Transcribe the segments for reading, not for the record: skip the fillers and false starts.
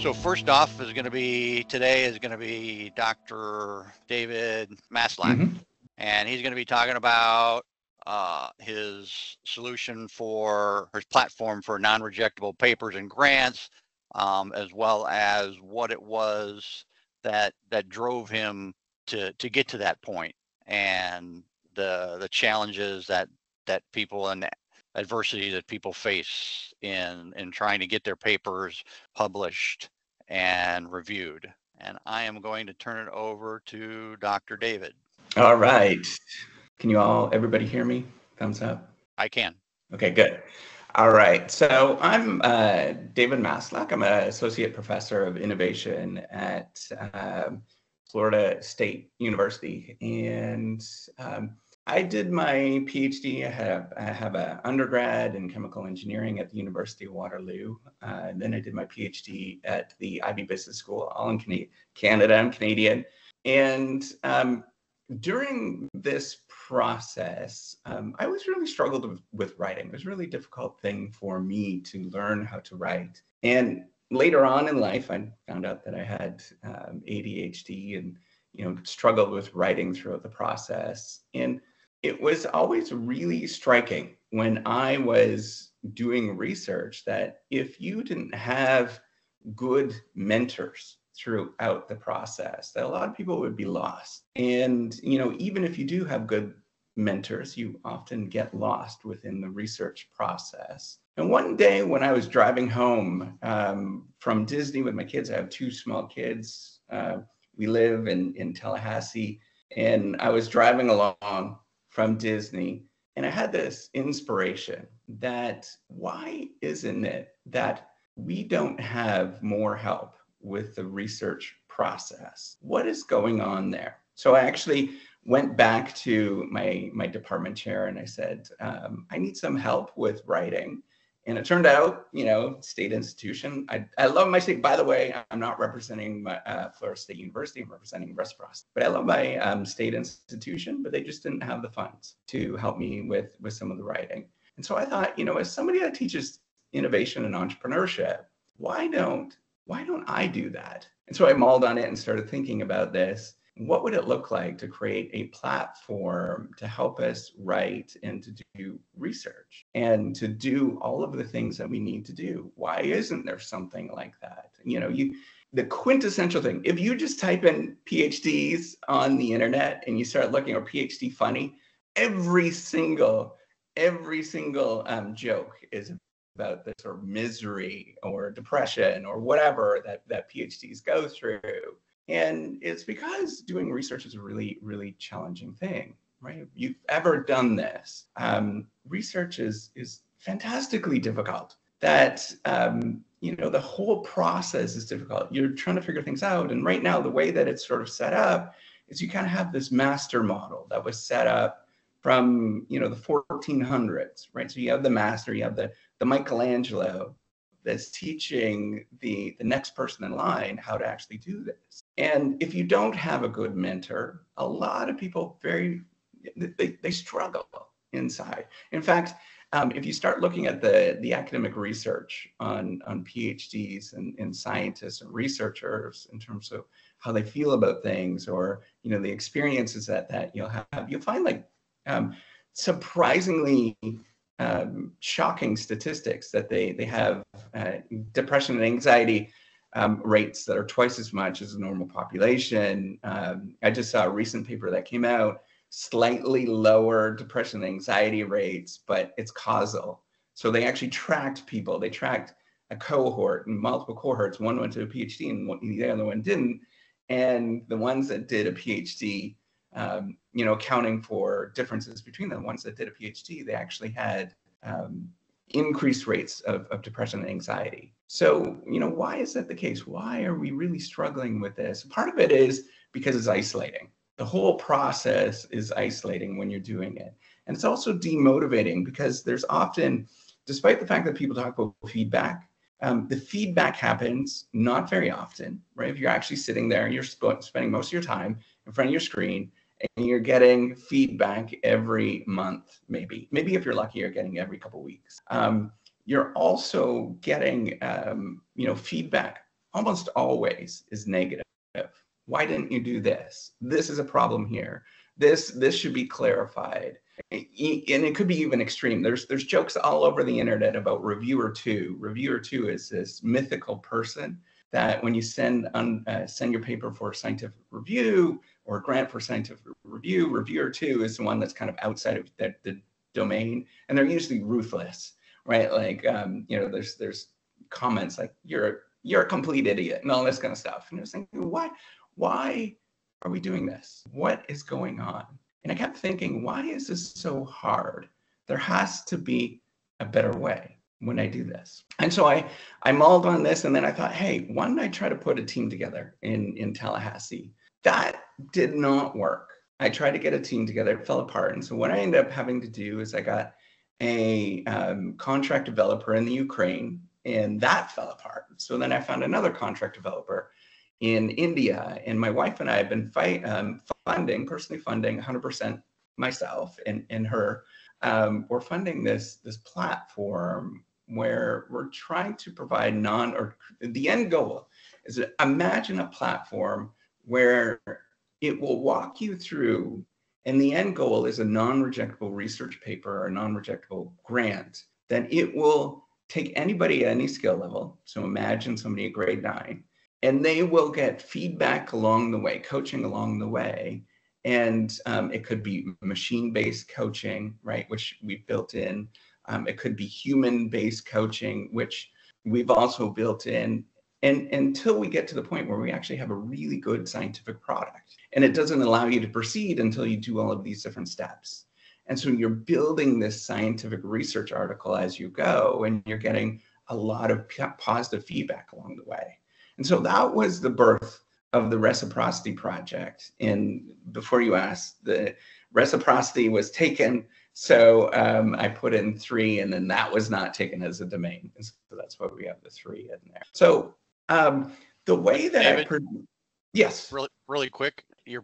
So first off today is going to be Dr. David Maslach, and he's going to be talking about his solution for his platform for non-rejectable papers and grants, as well as what it was that drove him to get to that point, and the challenges that people and adversity that people face in trying to get their papers published and reviewed. And I am going to turn it over to Dr. David. All right. Can everybody hear me? Thumbs up. I can. Okay, good. All right. So I'm David Maslach. I'm an associate professor of innovation at Florida State University. And I did my PhD. I have an undergrad in chemical engineering at the University of Waterloo. Then I did my PhD at the Ivey Business School, all in Canada. I'm Canadian. And during this process, I was really struggled with writing. It was a really difficult thing for me to learn how to write. And later on in life, I found out that I had ADHD and struggled with writing throughout the process. And it was always really striking when I was doing research that if you didn't have good mentors throughout the process, that a lot of people would be lost. And, even if you do have good mentors, you often get lost within the research process. And one day when I was driving home from Disney with my kids, I have two small kids. We live in Tallahassee, and I was driving along from Disney, and I had this inspiration that why isn't it that we don't have more help with the research process? What is going on there? So I actually went back to my department chair and I said, I need some help with writing. And it turned out, state institution. I love my state. By the way, I'm not representing my Florida State University. I'm representing reciprocity. But I love my state institution, but they just didn't have the funds to help me with some of the writing. And so I thought, as somebody that teaches innovation and entrepreneurship, why don't I do that? And so I mulled on it and started thinking about this. What would it look like to create a platform to help us write and to do research and to do all of the things that we need to do? Why isn't there something like that? The quintessential thing, if you just type in PhDs on the internet and you start looking, or PhD funny, every single joke is about this sort of misery or depression or whatever that PhDs go through. And it's because doing research is a really, really challenging thing, right? If you've ever done this, research is fantastically difficult. That, the whole process is difficult. You're trying to figure things out. And right now, the way that it's sort of set up is you kind of have this master model that was set up from, the 1400s, right? So you have the master, you have the Michelangelo that's teaching the next person in line how to actually do this. And if you don't have a good mentor, a lot of people they struggle inside. In fact, if you start looking at the academic research on PhDs and scientists and researchers in terms of how they feel about things, or the experiences that you'll find surprisingly shocking statistics that they have depression and anxiety rates that are twice as much as the normal population. I just saw a recent paper that came out, slightly lower depression and anxiety rates, but it's causal. So they actually tracked people. They tracked a cohort and multiple cohorts. One went to a PhD and the other one didn't. And the ones that did a PhD, accounting for differences between the ones that did a PhD, they actually had increased rates of depression and anxiety. So, why is that the case? Why are we really struggling with this? Part of it is because it's isolating. The whole process is isolating when you're doing it. And it's also demotivating because there's often, despite the fact that people talk about feedback, the feedback happens not very often, right? If you're actually sitting there and you're spending most of your time in front of your screen and you're getting feedback every month, maybe if you're lucky, you're getting every couple of weeks. You're also getting, feedback almost always is negative. Why didn't you do this? This is a problem here. This should be clarified. And it could be even extreme. There's jokes all over the internet about reviewer two. Reviewer two is this mythical person that when you send your paper for scientific review or a grant for scientific review, reviewer two is the one that's kind of outside of the domain, and they're usually ruthless, right? Like there's comments like you're a complete idiot and all this kind of stuff. And I was thinking, why are we doing this? What is going on? And I kept thinking, why is this so hard? There has to be a better way when I do this. And so I mulled on this, and then I thought, hey, why don't I try to put a team together in Tallahassee? That did not work. I tried to get a team together, it fell apart. And so what I ended up having to do is I got a contract developer in the Ukraine, and that fell apart. So then I found another contract developer in India, and my wife and I have been personally funding 100% myself and her. We're funding this platform where we're trying to provide the end goal is to imagine a platform where it will walk you through, and the end goal is a non-rejectable research paper or a non-rejectable grant, that it will take anybody at any skill level. So imagine somebody at grade 9, and they will get feedback along the way, coaching along the way. And it could be machine-based coaching, right, which we've built in. It could be human-based coaching, which we've also built in. And until we get to the point where we actually have a really good scientific product. And it doesn't allow you to proceed until you do all of these different steps. And so you're building this scientific research article as you go, and you're getting a lot of positive feedback along the way. And so that was the birth of the Reciprocity project. And before you asked, the Reciprocity was taken. So I put in 3, and then that was not taken as a domain. And so that's why we have the 3 in there. So the way that David, yes. Really quick, you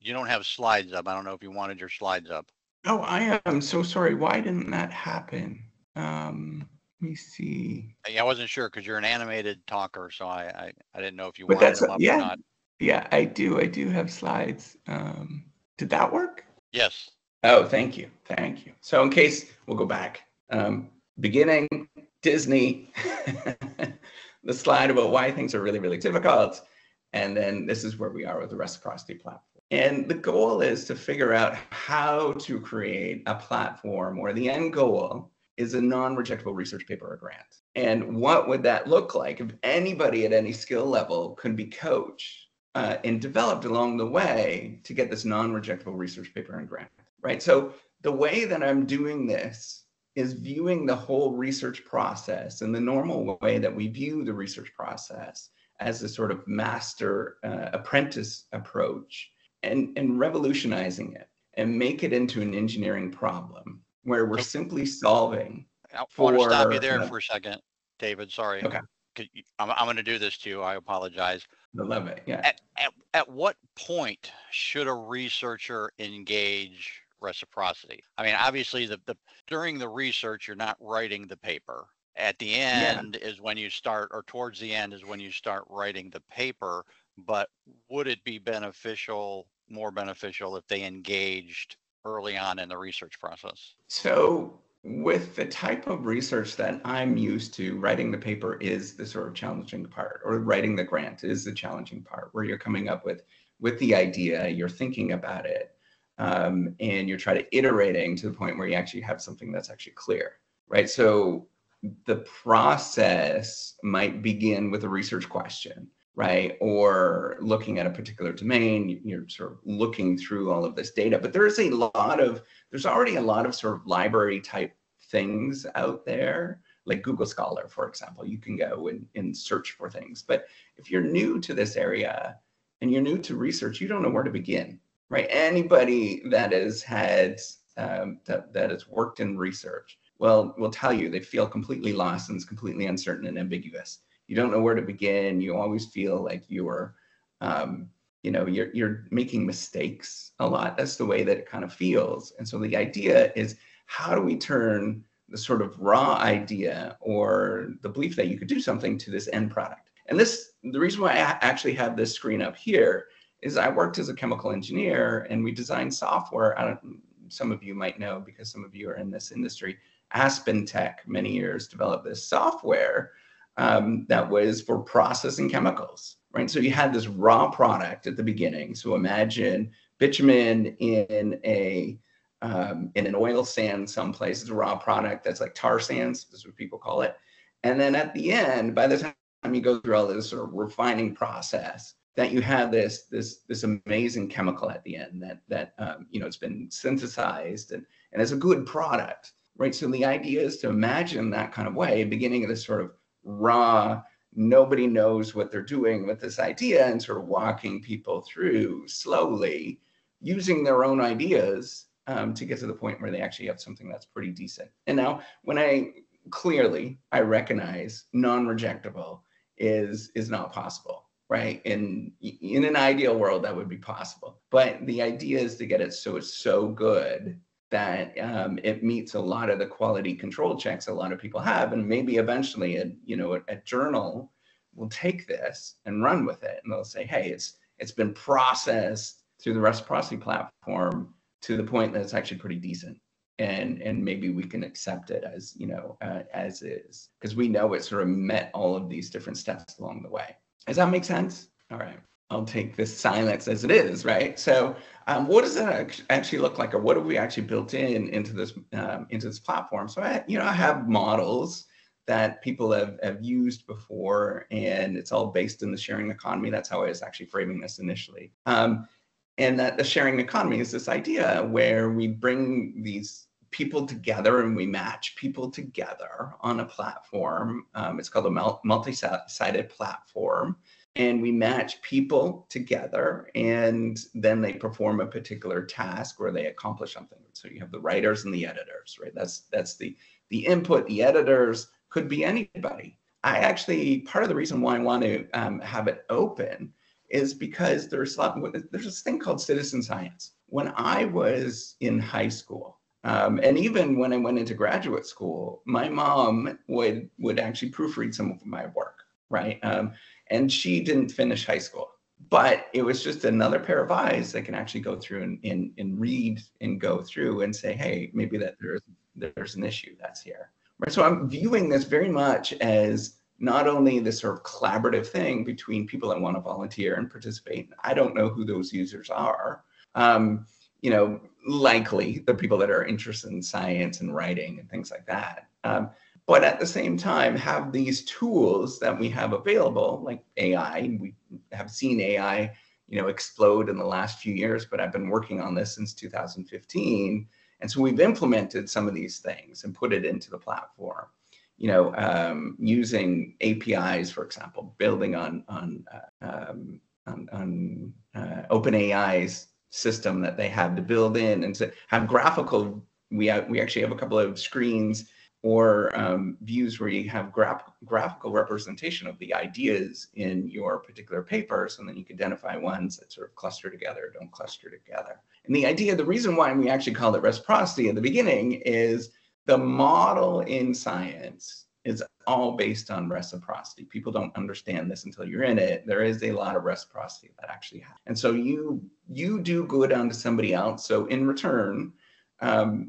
don't have slides up. I don't know if you wanted your slides up. Oh, I am so sorry. Why didn't that happen? Let me see. I wasn't sure because you're an animated talker, so I didn't know if you wanted them up or not. Yeah, I do have slides. Did that work? Yes. Oh, thank you. So in case, we'll go back. Beginning, Disney, the slide about why things are really, really difficult. And then this is where we are with the Reciprocity platform. And the goal is to figure out how to create a platform where the end goal is a non-rejectable research paper or grant. And what would that look like if anybody at any skill level could be coached and developed along the way to get this non-rejectable research paper and grant, right? So the way that I'm doing this is viewing the whole research process in the normal way that we view the research process as a sort of master apprentice approach, and revolutionizing it and make it into an engineering problem where we're simply solving. I want to stop you there for a second, David. Sorry. Okay. I'm going to do this to you. I apologize. I love it. Yeah. At what point should a researcher engage reciprocity? I mean, obviously, during the research, you're not writing the paper. At the end is when you start, or towards the end is when you start writing the paper. But would it be more beneficial if they engaged early on in the research process? So with the type of research that I'm used to, writing the paper is the sort of challenging part, or writing the grant is the challenging part, where you're coming up with the idea, you're thinking about it, and you're trying to iterating to the point where you actually have something that's actually clear, right? So the process might begin with a research question, right? Or looking at a particular domain, you're sort of looking through all of this data, but there's already a lot of sort of library type things out there, like Google Scholar, for example. You can go and search for things. But if you're new to this area and you're new to research, you don't know where to begin, right? Anybody that has had, that has worked in research, will tell you they feel completely lost and it's completely uncertain and ambiguous. You don't know where to begin. You always feel like you're making mistakes a lot. That's the way that it kind of feels. And so the idea is, how do we turn the sort of raw idea or the belief that you could do something to this end product? And the reason why I actually have this screen up here is I worked as a chemical engineer, and we designed software. Some of you might know, because some of you are in this industry. Aspen Tech, many years, developed this software that was for processing chemicals, right? So you had this raw product at the beginning. So imagine bitumen in an oil sand someplace. It's a raw product that's like tar sands, that's what people call it. And then at the end, by the time you go through all this sort of refining process, that you have this amazing chemical at the end that it's been synthesized and it's a good product, right? So the idea is to imagine that kind of way, beginning of this sort of raw, nobody knows what they're doing with this idea, and sort of walking people through slowly, using their own ideas to get to the point where they actually have something that's pretty decent. And now, when I recognize non-rejectable is not possible. Right. In an ideal world, that would be possible. But the idea is to get it so it's so good that it meets a lot of the quality control checks a lot of people have. And maybe eventually a journal will take this and run with it. And they'll say, hey, it's been processed through the reciprocity platform to the point that it's actually pretty decent. And maybe we can accept it as is, because we know it sort of met all of these different steps along the way. Does that make sense? All right, I'll take this silence as it is, right? So what does that actually look like, or what have we actually built into this platform? So I have models that people have used before, and it's all based in the sharing economy. That's how I was actually framing this initially. And that the sharing economy is this idea where we bring these people together and we match people together on a platform. It's called a multi-sided platform. And we match people together, and then they perform a particular task where they accomplish something. So you have the writers and the editors, right? That's the input. The editors could be anybody. Part of the reason why I want to have it open is because there's this thing called citizen science. When I was in high school, and even when I went into graduate school, my mom would actually proofread some of my work, right? And she didn't finish high school, but it was just another pair of eyes that can actually go through and read and go through and say, hey, maybe that there's an issue that's here, right? So I'm viewing this very much as not only this sort of collaborative thing between people that want to volunteer and participate. I don't know who those users are. Likely the people that are interested in science and writing and things like that. But at the same time, have these tools that we have available, like AI. We have seen AI, explode in the last few years, but I've been working on this since 2015. And so we've implemented some of these things and put it into the platform. Using APIs, for example, building on OpenAI's system that they have to build in, and to have graphical. We actually have a couple of screens or views where you have graphical representation of the ideas in your particular papers, and then you can identify ones that sort of cluster together, don't cluster together. And the reason why we actually called it reciprocity in the beginning is the model in science is all based on reciprocity. People don't understand this until you're in it. There is a lot of reciprocity that actually happens. And so you do good onto somebody else. So in return,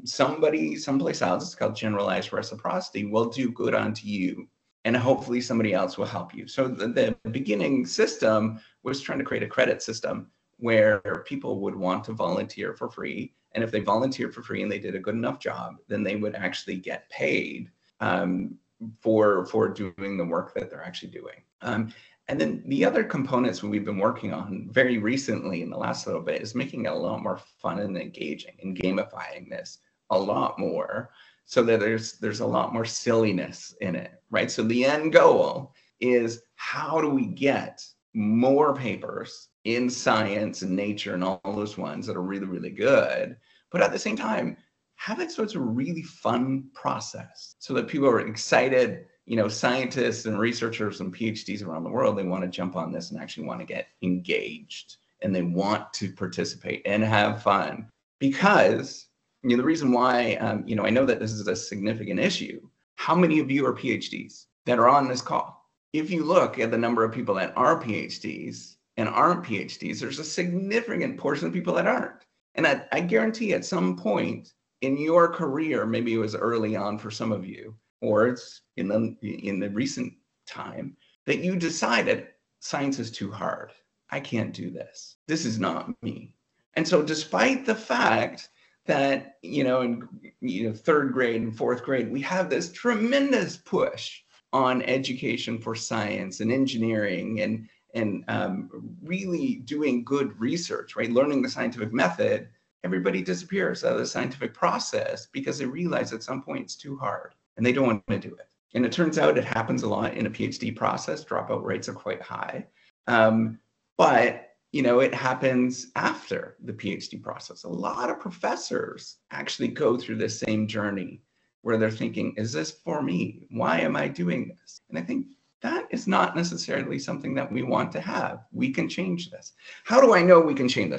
somebody someplace else, it's called generalized reciprocity, will do good onto you. And hopefully somebody else will help you. So the beginning system was trying to create a credit system where people would want to volunteer for free. And if they volunteered for free and they did a good enough job, then they would actually get paid for doing the work that they're actually doing. And then the other components we've been working on very recently in the last little bit is making it a lot more fun and engaging and gamifying this a lot more, so that there's a lot more silliness in it, right? So the end goal is, how do we get more papers in science and nature and all those ones that are really, really good, but at the same time, have it so it's a really fun process so that people are excited. Scientists and researchers and PhDs around the world, they want to jump on this and actually want to get engaged, and they want to participate and have fun. Because the reason why, I know that this is a significant issue. How many of you are PhDs that are on this call? if you look at the number of people that are PhDs and aren't PhDs, there's a significant portion of people that aren't. And I guarantee at some point in your career, maybe it was early on for some of you, or it's in the recent time, that you decided science is too hard. I can't do this. This is not me. And so despite the fact that, in third grade and fourth grade, we have this tremendous push on education for science and engineering and really doing good research, right? Learning the scientific method, everybody disappears out of the scientific process because they realize at some point it's too hard and they don't want to do it. And it turns out it happens a lot in a PhD process. Dropout rates are quite high. But it happens after the PhD process. A lot of professors actually go through this same journey where they're thinking, is this for me? Why am I doing this? And I think that is not necessarily something that we want to have. We can change this. How do I know we can change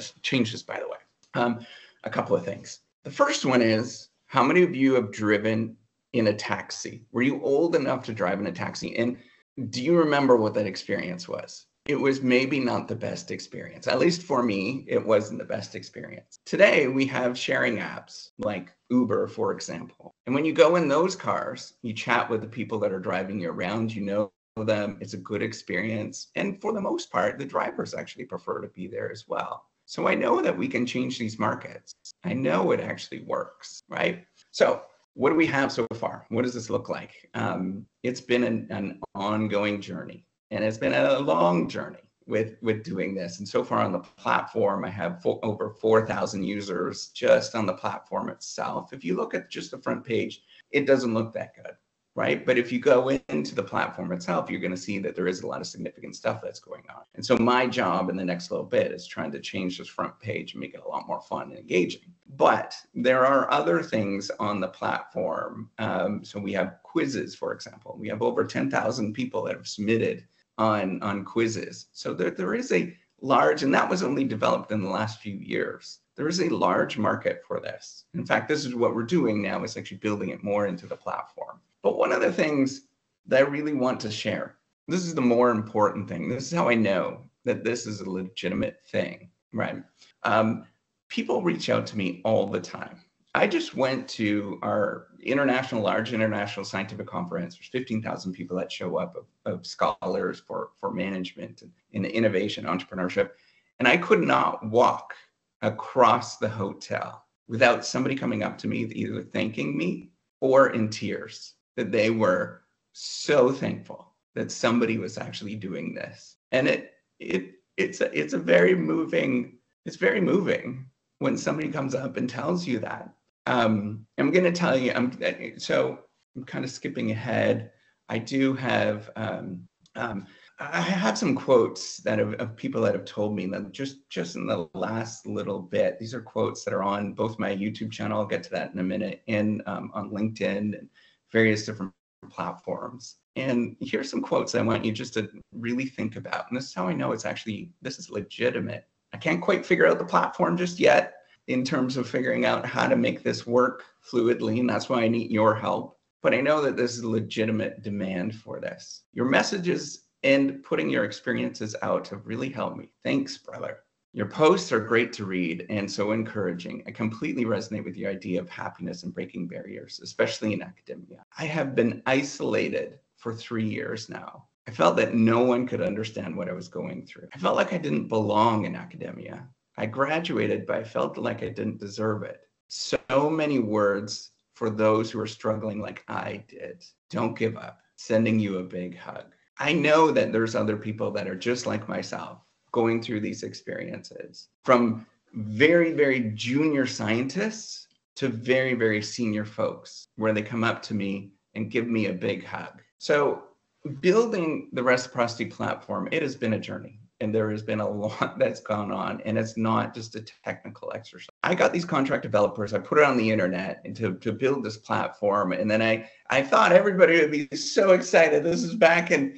this, by the way? A couple of things. The first one is, how many of you have driven in a taxi? Were you old enough to drive in a taxi? And do you remember what that experience was? It was maybe not the best experience. At least for me, it wasn't the best experience. Today, we have sharing apps like Uber, for example. And when you go in those cars, you chat with the people that are driving you around, you know them, it's a good experience. And for the most part, the drivers actually prefer to be there as well. So I know that we can change these markets. I know it actually works, right? So what do we have so far? What does this look like? It's been an ongoing journey. And it's been a long journey with doing this. And so far on the platform, I have over 4,000 users just on the platform itself. If you look at just the front page, it doesn't look that good, right? But if you go into the platform itself, you're going to see that there is a lot of significant stuff that's going on. And so my job in the next little bit is trying to change this front page and make it a lot more fun and engaging. But there are other things on the platform. So we have quizzes, for example. We have over 10,000 people that have submitted on quizzes. So there is a large, and that was only developed in the last few years. There is a large market for this. In fact, this is what we're doing now, is actually building it more into the platform. But one of the things that I really want to share, this is the more important thing. This is how I know that this is a legitimate thing, right? People reach out to me all the time. I just went to our large international scientific conference. There's 15,000 people that show up of scholars for management and innovation, entrepreneurship. And I could not walk across the hotel without somebody coming up to me, either thanking me or in tears, that they were so thankful that somebody was actually doing this. And it's very moving when somebody comes up and tells you that. I'm going to tell you, I'm kind of skipping ahead. I do have, I have some quotes of people that have told me that just in the last little bit. These are quotes that are on both my YouTube channel, I'll get to that in a minute, and on LinkedIn and various different platforms. And here's some quotes I want you just to really think about. And this is how I know this is legitimate. I can't quite figure out the platform just yet in terms of figuring out how to make this work fluidly, and that's why I need your help. But I know that this is a legitimate demand for this. Your messages and putting your experiences out have really helped me. Thanks, brother. Your posts are great to read and so encouraging. I completely resonate with your idea of happiness and breaking barriers, especially in academia. I have been isolated for 3 years now. I felt that no one could understand what I was going through. I felt like I didn't belong in academia. I graduated, but I felt like I didn't deserve it. So many words for those who are struggling like I did. Don't give up. Sending you a big hug. I know that there's other people that are just like myself going through these experiences, from very, very junior scientists to very, very senior folks, where they come up to me and give me a big hug. So building the Reciprocity platform, it has been a journey. And there has been a lot that's gone on, and it's not just a technical exercise. I got these contract developers, I put it on the internet and to build this platform. And then I thought everybody would be so excited. This is back in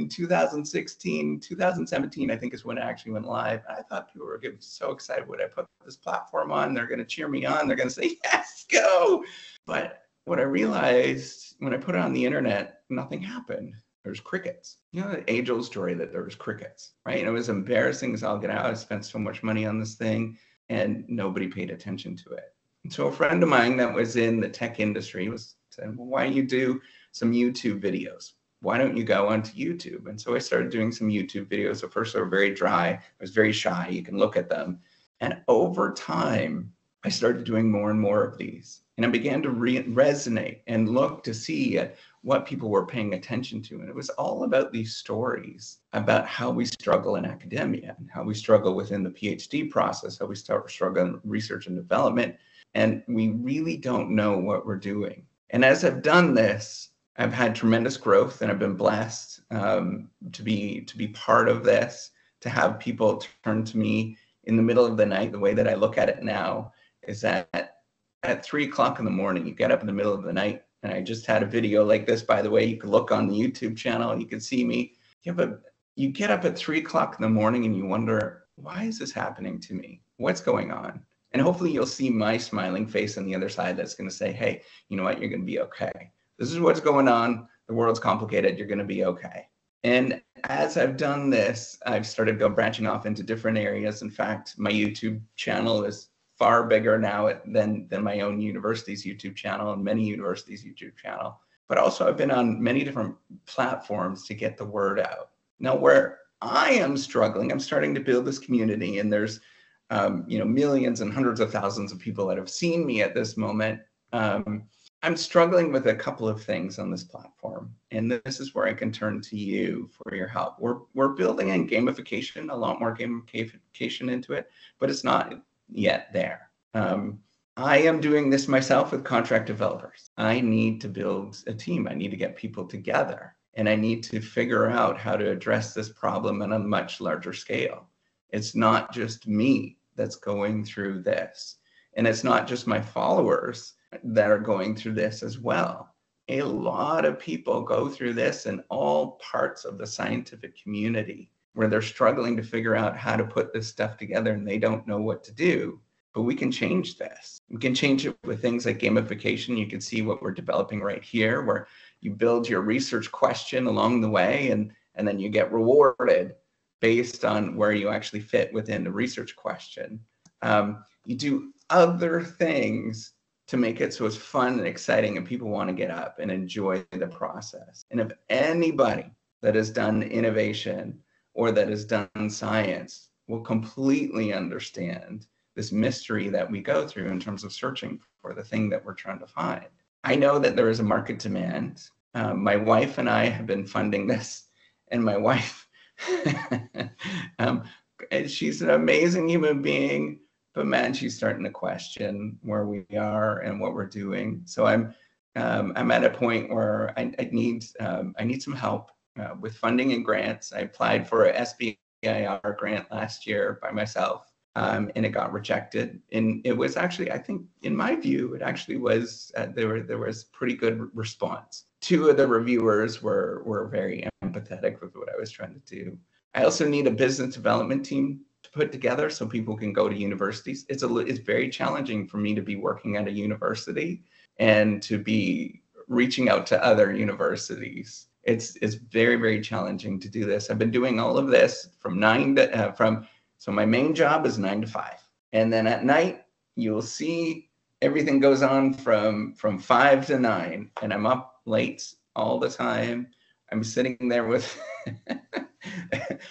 2016, 2017, I think is when it actually went live. I thought people were getting so excited when I put this platform on. They're going to cheer me on. They're going to say, yes, go. But what I realized when I put it on the internet, nothing happened. There's crickets. You know, the age-old story that there was crickets, right? And it was embarrassing as all get out. I spent so much money on this thing and nobody paid attention to it. And so a friend of mine that was in the tech industry said, well, why don't you do some YouTube videos? Why don't you go onto YouTube? And so I started doing some YouTube videos. At first, they were very dry. I was very shy. You can look at them. And over time, I started doing more and more of these. And I began to resonate and look to see at what people were paying attention to. And it was all about these stories about how we struggle in academia and how we struggle within the PhD process, how we struggle in research and development. And we really don't know what we're doing. And as I've done this, I've had tremendous growth, and I've been blessed to be part of this, to have people turn to me in the middle of the night. The way that I look at it now is that at 3 o'clock in the morning, you get up in the middle of the night, and I just had a video like this, by the way. You can look on the YouTube channel, you can see me. Yeah, but you get up at 3 o'clock in the morning and you wonder, why is this happening to me? What's going on? And hopefully you'll see my smiling face on the other side that's going to say, hey, you know what? You're going to be okay. This is what's going on. The world's complicated. You're going to be okay. And as I've done this, I've started branching off into different areas. In fact, my YouTube channel is far bigger now than my own university's YouTube channel and many universities' YouTube channel. But also I've been on many different platforms to get the word out. Now, where I am struggling, I'm starting to build this community, and there's millions and hundreds of thousands of people that have seen me at this moment. I'm struggling with a couple of things on this platform, and this is where I can turn to you for your help. We're building in gamification, a lot more gamification into it, but it's not yet there. I am doing this myself with contract developers. I need to build a team. I need to get people together, and I need to figure out how to address this problem on a much larger scale. It's not just me that's going through this, and it's not just my followers that are going through this as well. A lot of people go through this in all parts of the scientific community, where they're struggling to figure out how to put this stuff together and they don't know what to do. But we can change this. We can change it with things like gamification. You can see what we're developing right here, where you build your research question along the way, and then you get rewarded based on where you actually fit within the research question. You do other things to make it so it's fun and exciting and people want to get up and enjoy the process. And if anybody that has done innovation or that has done science will completely understand this mystery that we go through in terms of searching for the thing that we're trying to find. I know that there is a market demand. My wife and I have been funding this, and my wife, she's an amazing human being, but man, she's starting to question where we are and what we're doing. So I'm at a point where I need some help with funding and grants. I applied for a SBIR grant last year by myself, and it got rejected. And it was actually, I think, in my view, it actually was there was pretty good response. 2 of the reviewers were very empathetic with what I was trying to do. I also need a business development team to put together so people can go to universities. It's very challenging for me to be working at a university and to be reaching out to other universities. It's very, very challenging to do this. I've been doing all of this so my main job is 9 to 5. And then at night, you'll see everything goes on from 5 to 9, and I'm up late all the time. I'm sitting there with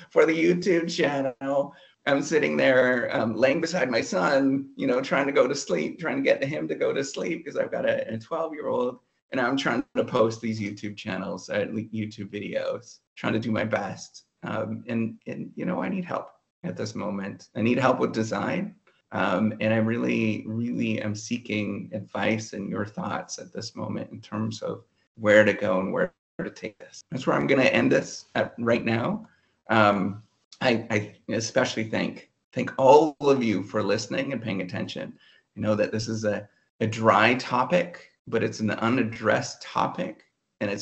for the YouTube channel. I'm sitting there laying beside my son, trying to go to sleep, trying to get him to go to sleep because I've got a 12-year-old, and I'm trying to post these YouTube channels, YouTube videos, trying to do my best. And I need help at this moment. I need help with design. And I really, really am seeking advice and your thoughts at this moment in terms of where to go and where to take this. That's where I'm going to end this right now. I especially thank all of you for listening and paying attention. I know that this is a dry topic, but it's an unaddressed topic. And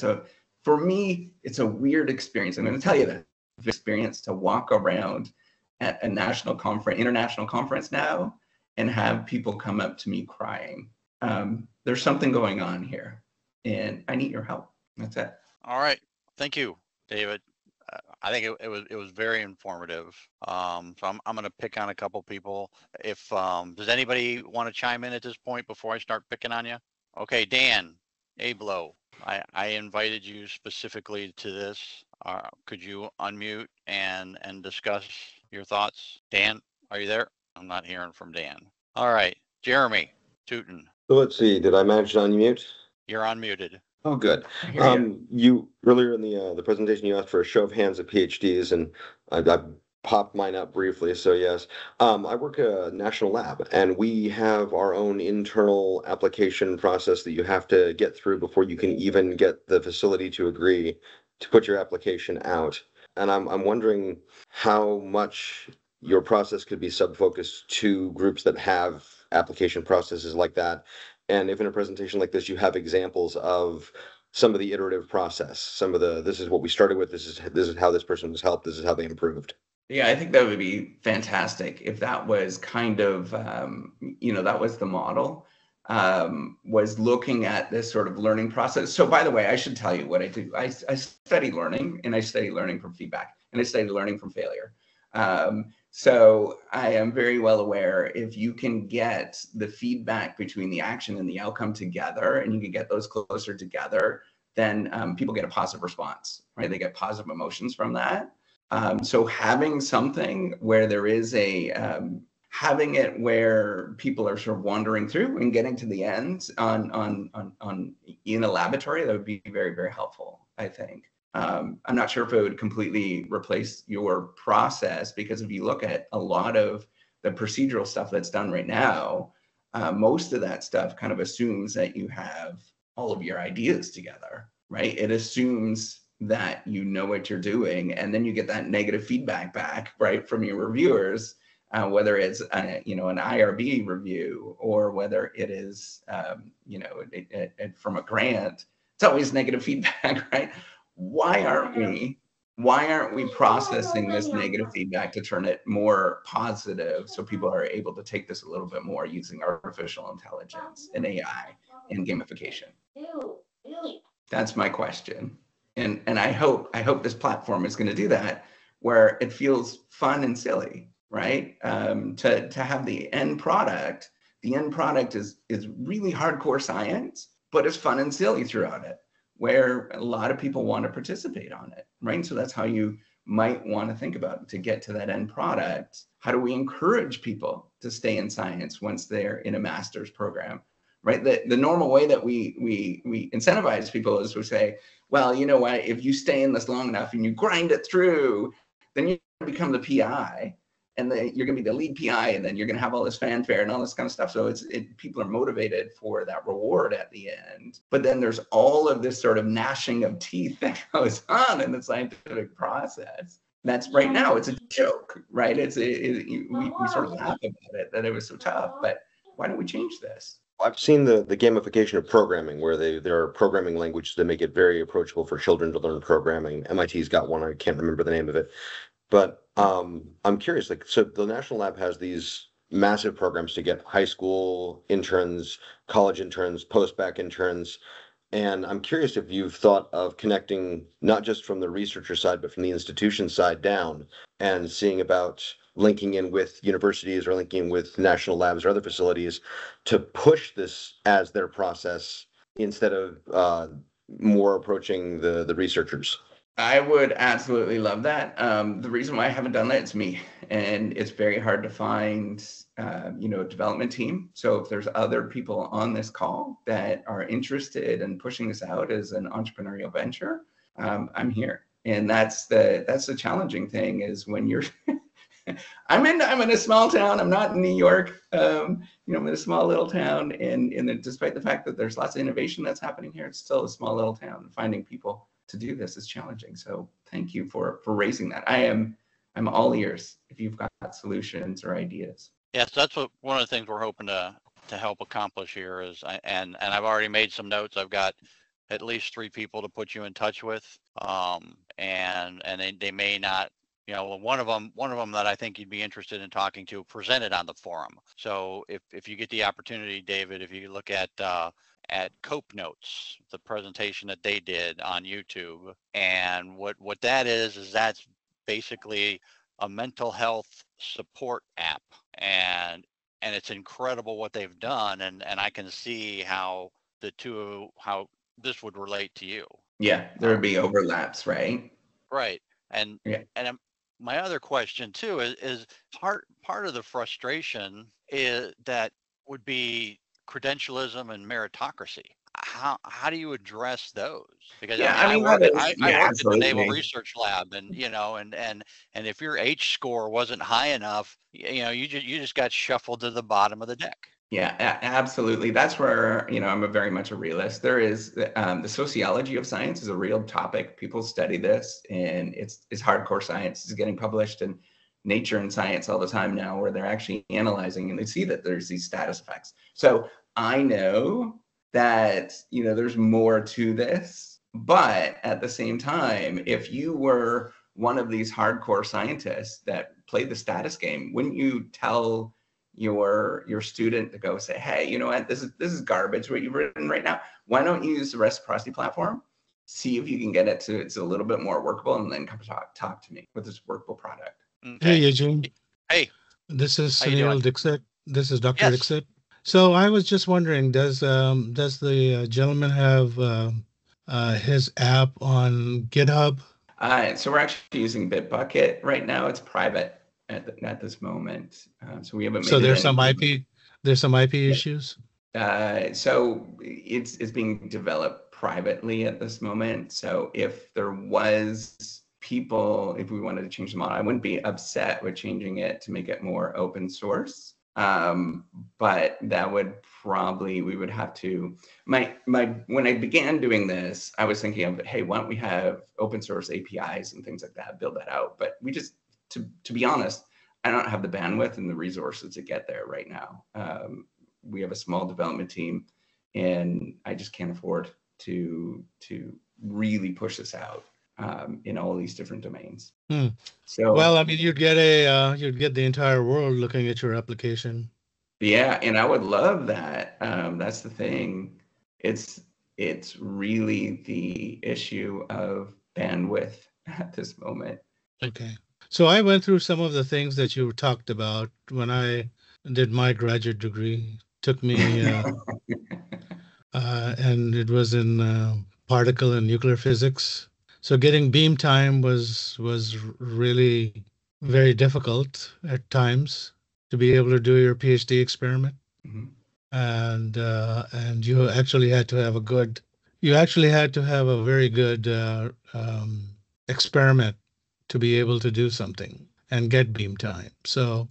for me, it's a weird experience. I'm going to tell you that experience to walk around at a international conference now and have people come up to me crying. There's something going on here, and I need your help. That's it. All right. Thank you, David. I think it was very informative. So I'm going to pick on a couple people. If does anybody want to chime in at this point before I start picking on you? Okay, Dan Ablo, I invited you specifically to this. Could you unmute and discuss your thoughts? Dan, are you there? I'm not hearing from Dan. All right, Jeremy Tootin. So let's see. Did I manage to unmute? You're unmuted. Oh, good. You earlier in the presentation, you asked for a show of hands of PhDs, and I popped mine up briefly. So yes, I work at a national lab, and we have our own internal application process that you have to get through before you can even get the facility to agree to put your application out. And I'm wondering how much your process could be sub-focused to groups that have application processes like that. And if in a presentation like this, you have examples of some of the iterative process, some of the, this is what we started with, this is how this person was helped, this is how they improved. Yeah, I think that would be fantastic if that was kind of, that was the model, was looking at this sort of learning process. So by the way, I should tell you what I do. I study learning, and I study learning from feedback, and I study learning from failure. So I am very well aware if you can get the feedback between the action and the outcome together, and you can get those closer together, then people get a positive response, right? They get positive emotions from that. So having something where there is having it where people are sort of wandering through and getting to the end on in a laboratory, that would be very, very helpful, I think. I'm not sure if it would completely replace your process, because if you look at a lot of the procedural stuff that's done right now, most of that stuff kind of assumes that you have all of your ideas together, right? It assumes that you know what you're doing, and then you get that negative feedback back, right, from your reviewers, whether it's an IRB review or whether it is from a grant. It's always negative feedback, right? Why aren't we processing this negative feedback to turn it more positive, so people are able to take this a little bit more using artificial intelligence and AI and gamification? That's my question. And I hope this platform is going to do that, where it feels fun and silly, right? To have the end product. The end product is really hardcore science, but it's fun and silly throughout it, where a lot of people want to participate on it, right? So that's how you might want to think about it to get to that end product. How do we encourage people to stay in science once they're in a master's program, right? The normal way that we incentivize people is we say, well, you know what, if you stay in this long enough and you grind it through, then you become the PI, and then you're going to be the lead PI, and then you're going to have all this fanfare and all this kind of stuff. So people are motivated for that reward at the end. But then there's all of this sort of gnashing of teeth that goes on in the scientific process. That's right now, it's a joke, right? We sort of laugh about it, that it was so tough, but why don't we change this? I've seen the gamification of programming, where there are programming languages that make it very approachable for children to learn programming. MIT's got one, I can't remember the name of it. But I'm curious, so the National Lab has these massive programs to get high school interns, college interns, post-bac interns. And I'm curious if you've thought of connecting, not just from the researcher side, but from the institution side down, and seeing about linking in with universities or linking in with national labs or other facilities to push this as their process instead of more approaching the researchers. I would absolutely love that. The reason why I haven't done that, it's me, and it's very hard to find, a development team. So if there's other people on this call that are interested in pushing this out as an entrepreneurial venture, I'm here. And that's the challenging thing, is when you're, I'm in a small town. I'm not in New York. I'm in a small little town, and despite the fact that there's lots of innovation that's happening here, it's still a small little town. Finding people to do this is challenging. So thank you for raising that. I'm all ears if you've got solutions or ideas. Yes, that's one of the things we're hoping to help accomplish here is, and I've already made some notes. I've got at least 3 people to put you in touch with, and they may not. One of them that I think you'd be interested in talking to presented on the forum. So if you get the opportunity, David, if you look at at Cope Notes, the presentation that they did on YouTube. And what that is that's basically a mental health support app. And it's incredible what they've done. And I can see how how this would relate to you. Yeah, there would be overlaps, right? Right. And Yeah. My other question too is part of the frustration is that would be credentialism and meritocracy. How do you address those? Because I Yeah, mean, I mean, that is, I yeah, worked at the Naval absolutely. Research Lab, and and if your H score wasn't high enough, you just got shuffled to the bottom of the deck. Yeah, absolutely. That's where, I'm a very much a realist. There is the sociology of science is a real topic. People study this, and it's hardcore science. It's getting published in Nature and Science all the time now, where they're actually analyzing and they see that there's these status effects. So I know that, there's more to this, but at the same time, if you were one of these hardcore scientists that played the status game, wouldn't you tell your student to go say, hey, you know what, this is garbage what you've written right now. Why don't you use the reciprocity platform? See if you can get it to it's a little bit more workable, and then come talk to me with this workable product. Hey, Okay. Eugene. Hey, This is how you doing? Sunil Dixit. This is Dr. Yes. Dixit. So I was just wondering, does the gentleman have his app on GitHub? So we're actually using Bitbucket right now. It's private at this moment, so we haven't made So it there's some any. IP issues. So it's being developed privately at this moment. So if there was people, if we wanted to change the model, I wouldn't be upset with changing it to make it more open source. But that would probably, we would have to, when I began doing this, I was thinking of, hey, why don't we have open source APIs and things like that, build that out. But we just, to be honest, I don't have the bandwidth and the resources to get there right now. We have a small development team, and I just can't afford to really push this out in all these different domains. So, well, I mean, you'd get the entire world looking at your application. Yeah, and I would love that. That's the thing. It's really the issue of bandwidth at this moment. Okay. So I went through some of the things that you talked about when I did my graduate degree. Took me, and it was in particle and nuclear physics. So getting beam time was really very difficult at times to be able to do your PhD experiment. Mhm. And you actually had to have a very good experiment to be able to do something and get beam time. So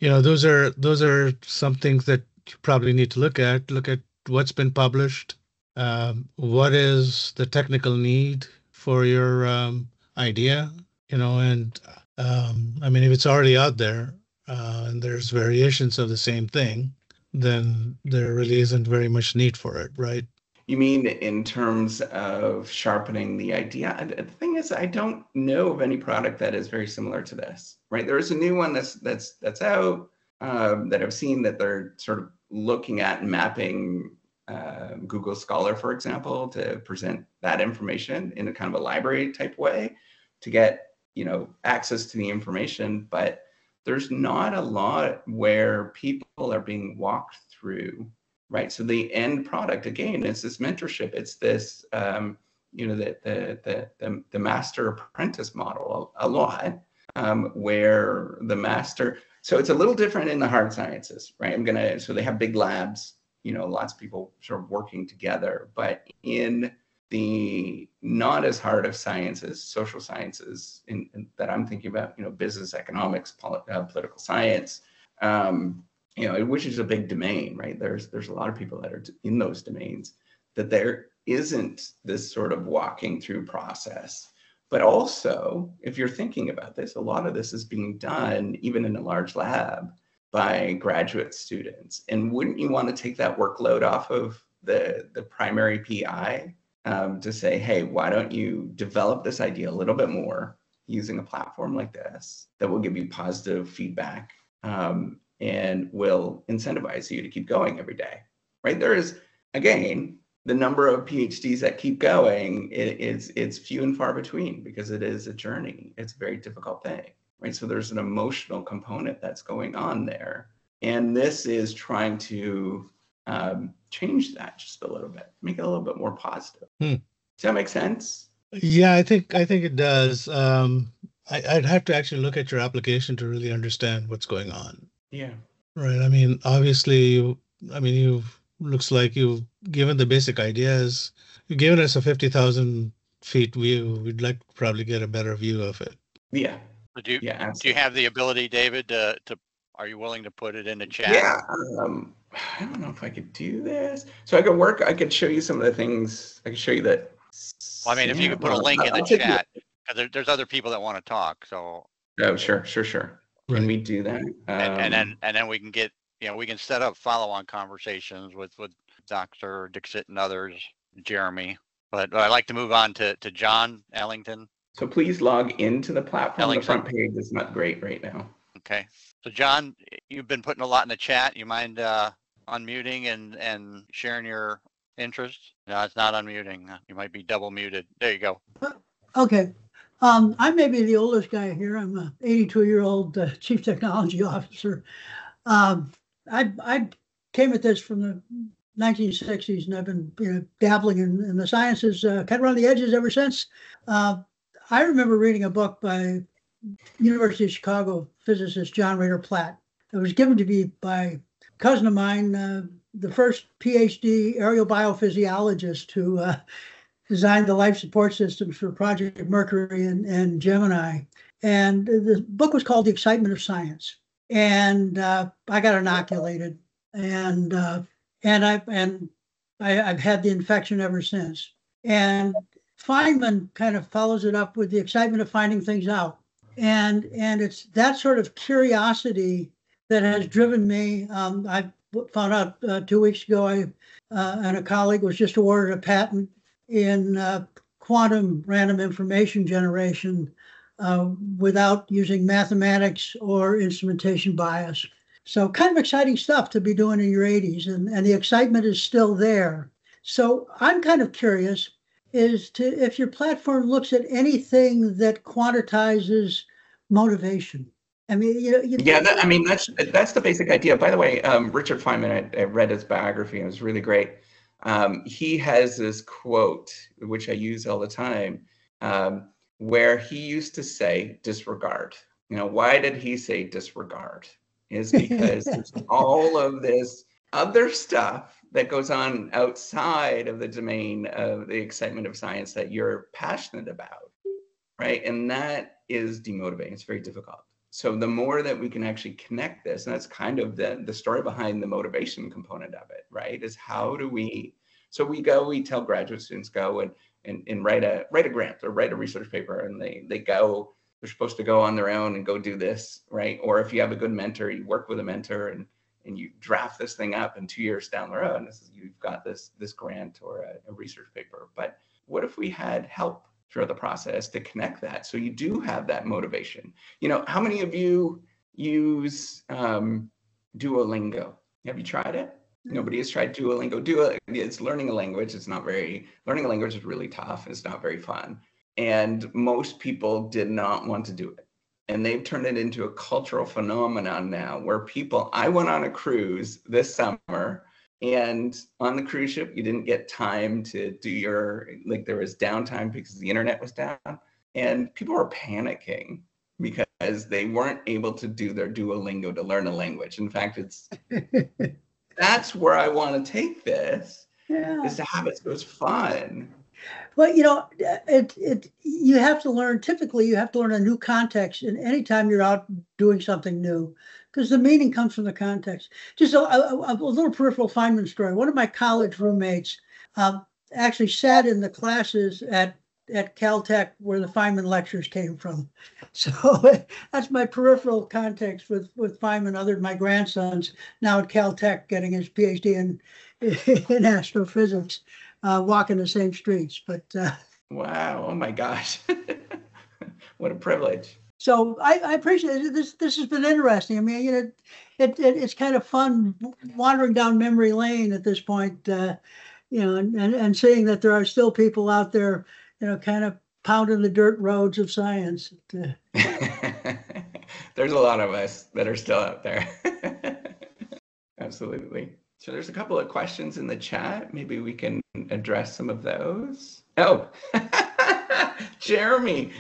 those are some things that you probably need to look at what's been published, what is the technical need for your idea, and I mean, if it's already out there and there's variations of the same thing, then there really isn't very much need for it, right? You mean in terms of sharpening the idea? The thing is, I don't know of any product that is very similar to this, right? There is a new one that's out that I've seen that they're sort of looking at and mapping Google Scholar, for example, to present that information in a kind of a library type way to get, access to the information. But there's not a lot where people are being walked through. Right. So the end product, again, is this mentorship. It's this, the master apprentice model a lot, where the master. So it's a little different in the hard sciences, right? So they have big labs, lots of people sort of working together. But in the not as hard of sciences, social sciences, that I'm thinking about, business, economics, political science. Which is a big domain, right? There's a lot of people that are in those domains, that there isn't this sort of walking through process. But also, if you're thinking about this, a lot of this is being done even in a large lab by graduate students. And wouldn't you want to take that workload off of the primary PI to say, hey, why don't you develop this idea a little bit more using a platform like this that will give you positive feedback and will incentivize you to keep going every day. right? There is, again, the number of PhDs that keep going, it's few and far between because it is a journey. It's a very difficult thing, right? So there's an emotional component that's going on there. And this is trying to change that just a little bit, make it a little bit more positive. Does that make sense? Yeah, I think it does. I'd have to actually look at your application to really understand what's going on. Yeah. Right. I mean, obviously, looks like you've given the basic ideas. You've given us a 50,000 feet view. We'd like to probably get a better view of it. Yeah. Do you have the ability, David, to are you willing to put it in the chat? Yeah. I don't know if I could do this. So I could show you some of the things. I could show you that. Well, I mean, if you could put a link in the chat, because there's other people that want to talk. So. Oh, sure. Right. Can we do that? And then we can get, we can set up follow-on conversations with Dr. Dixit and others, Jeremy. But I'd like to move on to John Ellington. So please log into the platform. Ellington. The front page is not great right now. Okay. So John, you've been putting a lot in the chat. You mind unmuting and sharing your interest? No, it's not unmuting. You might be double muted. There you go. Okay. I may be the oldest guy here. I'm an 82-year-old chief technology officer. I came at this from the 1960s, and I've been dabbling in the sciences, kind of around the edges ever since. I remember reading a book by University of Chicago physicist John Rader Platt. It was given to me by a cousin of mine, the first PhD aerial biophysiologist who designed the life support systems for Project Mercury and Gemini. And the book was called The Excitement of Science. And I got inoculated, and I've had the infection ever since. And Feynman kind of follows it up with the excitement of finding things out. And it's that sort of curiosity that has driven me. I found out 2 weeks ago, and a colleague was just awarded a patent in quantum random information generation without using mathematics or instrumentation bias. So kind of exciting stuff to be doing in your 80s, and the excitement is still there. So I'm kind of curious if your platform looks at anything that quantitizes motivation. I mean, that's the basic idea. By the way, Richard Feynman, I read his biography, and it was really great. He has this quote, which I use all the time, where he used to say disregard. Why did he say disregard? Is because there's all of this other stuff that goes on outside of the domain of the excitement of science that you're passionate about, right? And that is demotivating. It's very difficult. So the more that we can actually connect this, and that's kind of the story behind the motivation component of it, right? Is how do we tell graduate students go and write a grant or write a research paper, and they're supposed to go on their own and go do this, right? Or if you have a good mentor, you work with a mentor and you draft this thing up, and 2 years down the road, you've got this grant or a research paper. But what if we had help throughout the process to connect that, so you do have that motivation? How many of you use Duolingo? Have you tried it? Nobody has tried Duolingo. It's learning a language. Learning a language is really tough. It's not very fun. And most people did not want to do it. And they've turned it into a cultural phenomenon now where I went on a cruise this summer, and on the cruise ship, you didn't get time to do there was downtime because the internet was down, and people were panicking because they weren't able to do their Duolingo to learn a language. In fact, that's where I want to take this, is to have it so it's fun. Well, you have to learn, typically you have to learn a new context in any time you're out doing something new, because the meaning comes from the context. Just a little peripheral Feynman story. One of my college roommates actually sat in the classes at Caltech where the Feynman lectures came from. So that's my peripheral context with Feynman, other than my grandson's now at Caltech getting his PhD in astrophysics. Walking the same streets, but wow! Oh my gosh, what a privilege! So I appreciate it. This has been interesting. I mean, it's kind of fun wandering down memory lane at this point, and seeing that there are still people out there, kind of pounding the dirt roads of science. There's a lot of us that are still out there. Absolutely. So there's a couple of questions in the chat. Maybe we can address some of those. Oh, Jeremy's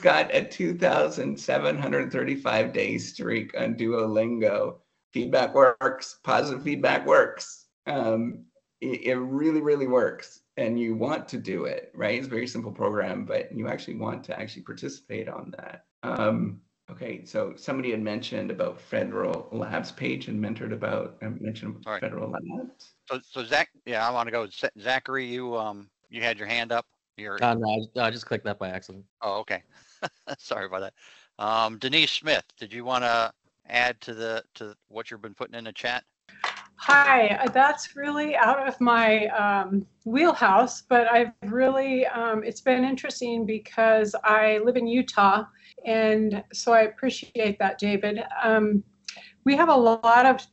got a 2,735-day streak on Duolingo. Feedback works. Positive feedback works. It really, really works. And you want to do it, right? It's a very simple program, but you actually want to actually participate on that. Okay, so somebody had mentioned about Federal Labs page and mentioned Federal Labs. So Zach, yeah, I want to go. Zachary, you had your hand up. No, I just clicked that by accident. Oh, okay. Sorry about that. Denise Smith, did you want to add to what you've been putting in the chat? Hi, that's really out of my wheelhouse, but I've really, it's been interesting because I live in Utah, and so I appreciate that, David. We have a lot of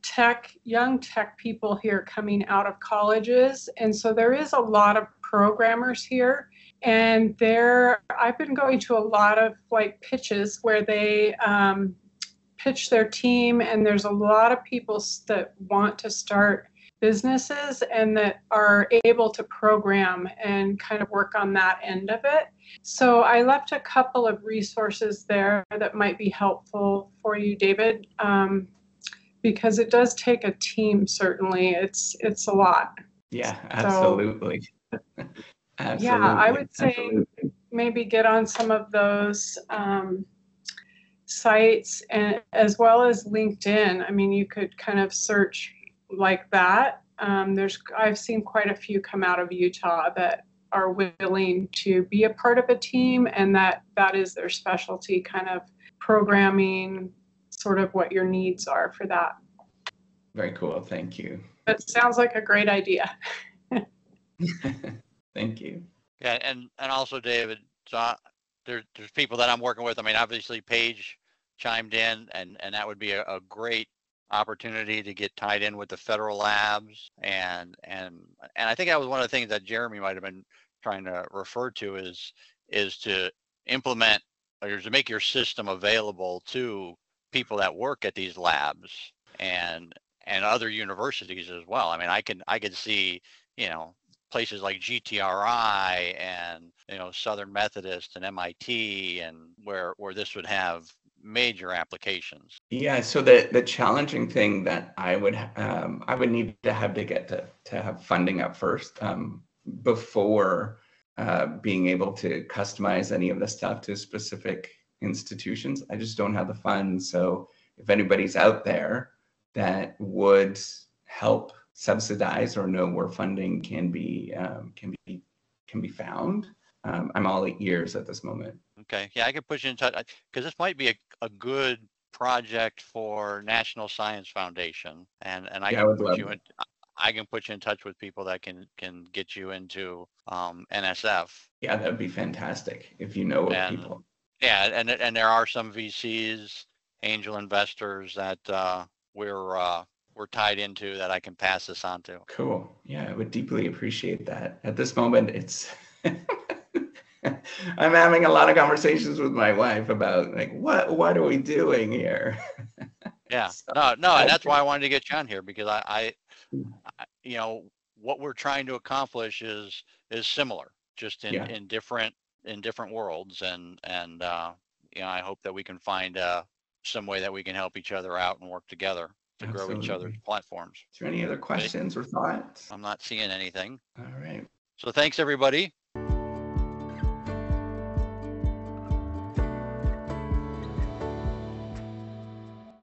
young tech people here coming out of colleges, and so there is a lot of programmers here, and I've been going to a lot of pitches where they pitch their team, and there's a lot of people that want to start businesses and that are able to program and kind of work on that end of it. So I left a couple of resources there that might be helpful for you, David, because it does take a team. Certainly, it's a lot. Yeah, absolutely. So, absolutely. Yeah, I would say maybe get on some of those sites, and as well as LinkedIn. I mean, you could kind of search like that. I've seen quite a few come out of Utah that are willing to be a part of a team, and that is their specialty, kind of programming, sort of what your needs are for that. Very cool. Thank you. That sounds like a great idea. Thank you. Yeah, and also David, so there's people that I'm working with. I mean, obviously Paige chimed in, and that would be a great opportunity to get tied in with the federal labs, and I think that was one of the things that Jeremy might have been trying to refer to is to implement or to make your system available to people that work at these labs and other universities as well. I mean, I could see, places like GTRI and, Southern Methodist and MIT, and where this would have major applications. Yeah, so the challenging thing that I would need to get to have funding up first before being able to customize any of the stuff to specific institutions. I just don't have the funds. So if anybody's out there that would help subsidize or know where funding can be found, I'm all ears at this moment. Okay, yeah, I can put you in touch, because this might be a good project for National Science Foundation, and I can put you in touch with people that can get you into NSF. Yeah, that would be fantastic if you know of people. Yeah, and there are some VCs, angel investors that we're tied into that I can pass this on to. Cool. Yeah, I would deeply appreciate that. At this moment, it's I'm having a lot of conversations with my wife about what are we doing here? Yeah. No, and that's why I wanted to get you on here, because I what we're trying to accomplish is similar, just in different worlds, and I hope that we can find some way that we can help each other out and work together to grow each other's platforms. Is there any other questions or thoughts? I'm not seeing anything. All right. So thanks, everybody.